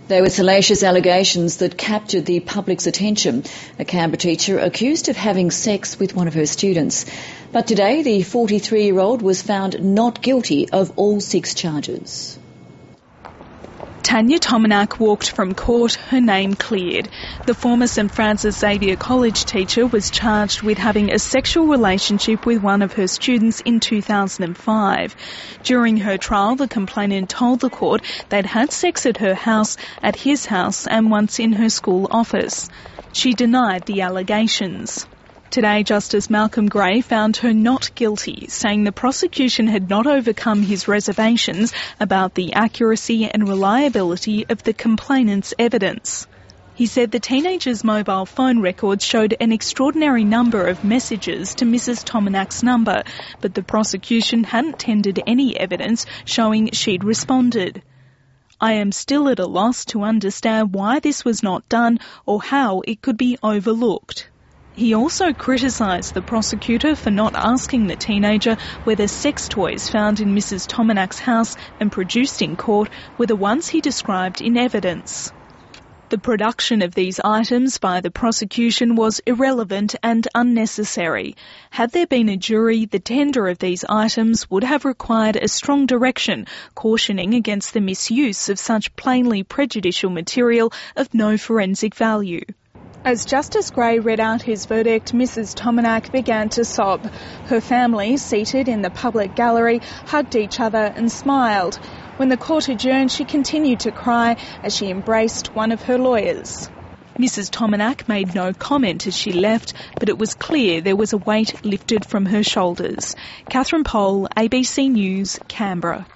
They were salacious allegations that captured the public's attention. A Canberra teacher accused of having sex with one of her students. But today, the 43-year-old was found not guilty of all 6 charges. Tanya Tominac walked from court, her name cleared. The former St Francis Xavier College teacher was charged with having a sexual relationship with one of her students in 2005. During her trial, the complainant told the court they'd had sex at her house, at his house and once in her school office. She denied the allegations. Today, Justice Malcolm Gray found her not guilty, saying the prosecution had not overcome his reservations about the accuracy and reliability of the complainant's evidence. He said the teenager's mobile phone records showed an extraordinary number of messages to Mrs Tominac's number, but the prosecution hadn't tendered any evidence showing she'd responded. I am still at a loss to understand why this was not done or how it could be overlooked. He also criticised the prosecutor for not asking the teenager whether sex toys found in Mrs Tominac's house and produced in court were the ones he described in evidence. The production of these items by the prosecution was irrelevant and unnecessary. Had there been a jury, the tender of these items would have required a strong direction, cautioning against the misuse of such plainly prejudicial material of no forensic value. As Justice Gray read out his verdict, Mrs Tominac began to sob. Her family, seated in the public gallery, hugged each other and smiled. When the court adjourned, she continued to cry as she embraced one of her lawyers. Mrs Tominac made no comment as she left, but it was clear there was a weight lifted from her shoulders. Catherine Pohl, ABC News, Canberra.